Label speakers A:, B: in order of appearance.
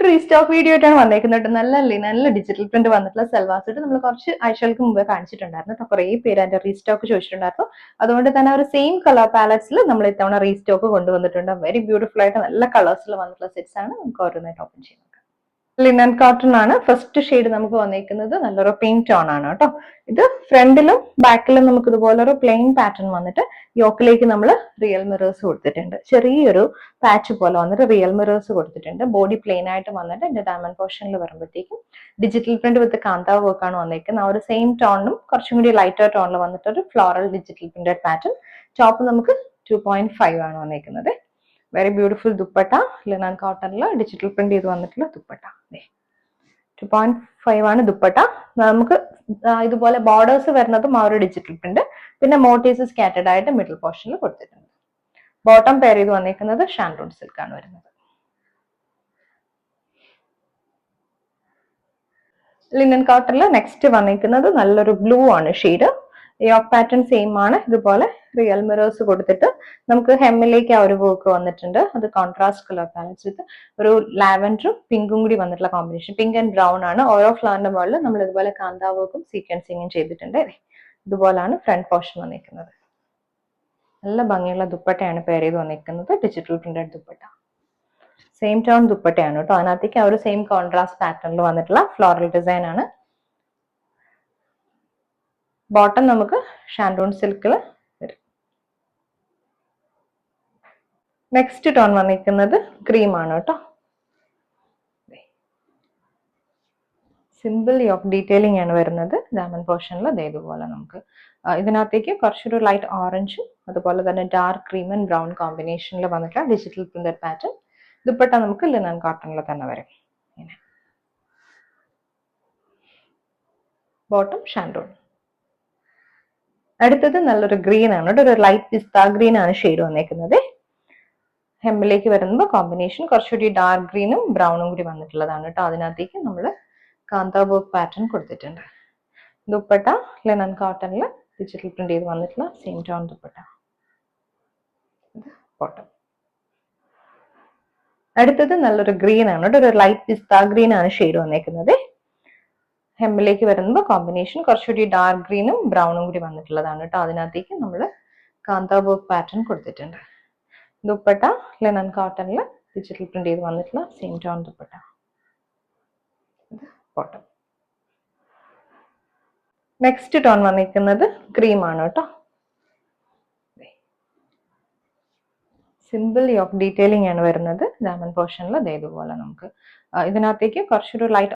A: Restock video ആയിട്ടാണ് വന്നേക്കുന്നത്. നല്ല ഡിജിറ്റൽ പ്രിന്റ് വന്നിട്ടുള്ള സൽവാർ സെറ്റ് നമ്മൾ കുറച്ച് ആഴ്ചകൾക്ക് മുമ്പ് കാണിച്ചിട്ടുണ്ടായിരുന്നു. കുറേ പേര് അതിന്റെ റീസ്റ്റോക്ക് ചോദിച്ചിട്ടുണ്ടായിരുന്നു. അതുകൊണ്ട് തന്നെ ഒരു സെയിം കളർ പാലറ്റ്സിൽ നമ്മൾ ഇത്തവണ റീസ്റ്റോക്ക് കൊണ്ടുവന്നിട്ടുണ്ട്. വെരി ബ്യൂട്ടിഫുൾ ആയിട്ട് നല്ല കളേഴ്സിൽ വന്നിട്ടുള്ള സെറ്റ്സ് ആണ്. നമുക്ക് ഓരോന്നായിട്ട് ഓപ്പൺ ചെയ്യുന്നത്. ലിനൻ കോട്ടൺ ആണ് ഫസ്റ്റ് ഷെയ്ഡ് നമുക്ക് വന്നിരിക്കുന്നത്. നല്ലൊരു പിങ്ക് ടോൺ ആണ് കേട്ടോ. ഇത് ഫ്രണ്ടിലും ബാക്കിലും നമുക്ക് ഇതുപോലൊരു പ്ലെയിൻ പാറ്റേൺ വന്നിട്ട് യോക്കിലേക്ക് നമ്മൾ റിയൽ മിറേഴ്സ് കൊടുത്തിട്ടുണ്ട്. ചെറിയൊരു പാച്ച് പോലെ വന്നിട്ട് റിയൽ മിറേഴ്സ് കൊടുത്തിട്ടുണ്ട്. ബോഡി പ്ലെയിൻ ആയിട്ട് വന്നിട്ട് എന്റെ ഡയമണ്ട് പോർഷനിൽ വരുമ്പോഴത്തേക്കും ഡിജിറ്റൽ പ്രിന്റ് വിത്ത് കാന്താ വർക്ക് ആണ് വന്നിരിക്കുന്നത്. ആ ഒരു സെയിം ടോണിലും കുറച്ചും കൂടി ലൈറ്റർ ടോണിൽ വന്നിട്ട് ഒരു floral digital printed pattern. Top നമുക്ക് 2.5 ആണ് വന്നിരിക്കുന്നത്. വെരി ബ്യൂട്ടിഫുൾ ദുപ്പട്ട, ലിനൻ കോട്ടണിൽ ഡിജിറ്റൽ പ്രിന്റ് ചെയ്ത് വന്നിട്ടുള്ള ദുപ്പട്ട. 2.5 ആണ് ദുപ്പട്ട. നമുക്ക് ഇതുപോലെ ബോർഡേഴ്സ് വരുന്നതും ആ ഒരു ഡിജിറ്റൽ പ്രിന്റ്, പിന്നെ മോട്ടീവ്സ് സ്കാറ്റേഡ് ആയിട്ട് മിഡിൽ പോർഷനിൽ കൊടുത്തിട്ടുണ്ട്. ബോട്ടം പെയർ ചെയ്ത് വന്നിരിക്കുന്നത് ഷാൻഡൂൺ സിൽക്ക് ആണ് വരുന്നത്. ലിനൻ കോട്ടണിൽ നെക്സ്റ്റ് വന്നിരിക്കുന്നത് നല്ലൊരു ബ്ലൂ ആണ് ഷെയ്ഡ്. യോക്ക് പാറ്റേൺ സെയിം ആണ്. ഇതുപോലെ റിയൽ മിറേഴ്സ് കൊടുത്തിട്ട് നമുക്ക് ഹെമ്മിലേക്ക് ആ ഒരു വർക്ക് വന്നിട്ടുണ്ട്. അത് കോൺട്രാസ്റ്റ് കളർ പാലറ്റ്സ് വിത്ത് ഒരു ലാവൻഡറും പിങ്കും കൂടി വന്നിട്ടുള്ള കോമ്പിനേഷൻ. പിങ്ക് ആൻഡ് ബ്രൗൺ ആണ്. ഓരോ ഫ്ലവറിന്റെ മുകളിൽ നമ്മൾ ഇതുപോലെ കാന്താ വർക്കും സീക്വൻസിങ്ങും ചെയ്തിട്ടുണ്ട്. ഇതുപോലാണ് ഫ്രണ്ട് പോർഷൻ വന്നിരിക്കുന്നത്. നല്ല ഭംഗിയുള്ള ദുപ്പട്ടയാണ് പെയർ ചെയ്ത് വന്നിരിക്കുന്നത്. Digital printed dupatta, same tone ദുപ്പട്ടയാണ് കേട്ടോ. അതിനകത്തേക്ക് ആ ഒരു സെയിം കോൺട്രാസ്റ്റ് പാറ്റേണിൽ വന്നിട്ടുള്ള ഫ്ലോറൽ ഡിസൈൻ ആണ്. ബോട്ടം നമുക്ക് ഷാൻഡൂൺ സിൽക്കിൽ വരും. നെക്സ്റ്റ് ടോൺ വന്നിരിക്കുന്നത് ക്രീം ആണ് കേട്ടോ. സിമ്പിൾ യോക്ക് ഡീറ്റെയിലിംഗ് ആണ് വരുന്നത്. ഡയമണ്ട് പോർഷനിൽ ഇതേപോലെ നമുക്ക് ഇതിനകത്തേക്ക് കുറച്ചൊരു ലൈറ്റ് ഓറഞ്ചും അതുപോലെ തന്നെ ഡാർക്ക് ക്രീം ആൻഡ് ബ്രൗൺ കോമ്പിനേഷനിൽ വന്നിട്ടുള്ള ഡിജിറ്റൽ പ്രിന്റഡ് പാറ്റേൺ. ദുപ്പട്ട നമുക്ക് ലിനൻ കോട്ടണിൽ തന്നെ വരും. ഇങ്ങനെ ബോട്ടം ഷാൻഡൂൺ. അടുത്തത് നല്ലൊരു ഗ്രീൻ ആണ് കേട്ടോ. ഒരു ലൈറ്റ് പിസ്ത ഗ്രീൻ ആണ് ഷെയ്ഡ് വന്നേക്കുന്നത്. ഹെമ്മിലേക്ക് വരുമ്പോൾ കോമ്പിനേഷൻ കുറച്ചുകൂടി ഡാർക്ക് ഗ്രീനും ബ്രൗണും കൂടി വന്നിട്ടുള്ളതാണ് കേട്ടോ. അതിനകത്തേക്ക് നമ്മൾ കാന്താ വർക്ക് പാറ്റേൺ കൊടുത്തിട്ടുണ്ട്. ദുപ്പട്ട ലിനൻ കോട്ടണിൽ ഡിജിറ്റൽ പ്രിന്റ് ചെയ്ത് വന്നിട്ടുള്ള സെയിം ടോൺ ദുപ്പട്ട. ബോട്ടം. അടുത്തത് നല്ലൊരു ഗ്രീൻ ആണ് കേട്ടോ. ഒരു ലൈറ്റ് പിസ്ത ഗ്രീൻ ആണ് ഷെയ്ഡ് വന്നേക്കുന്നത്. ഹെമ്മിലേക്ക് വരുമ്പോൾ കോമ്പിനേഷൻ കുറച്ചുകൂടി ഡാർക്ക് ഗ്രീനും ബ്രൗണും കൂടി വന്നിട്ടുള്ളതാണ് കേട്ടോ. അതിനകത്തേക്ക് നമ്മൾ കാന്താ വർക്ക് പാറ്റേൺ കൊടുത്തിട്ടുണ്ട്. ദുപ്പട്ട ലിനൻ കോട്ടണിൽ ഡിജിറ്റൽ പ്രിന്റ് ചെയ്ത് വന്നിട്ടുള്ള same tone dupatta. Bottom. Next tone വന്നിരിക്കുന്നത് ക്രീം ആണ് കേട്ടോ. സിമ്പിൾ യോക്ക് ഡീറ്റെയിലിംഗ് ആണ് വരുന്നത്. ഡയമണ്ട് പോർഷനിൽ ഇതേപോലെ നമുക്ക് ഇതിനകത്തേക്ക് കുറച്ചൊരു ലൈറ്റ്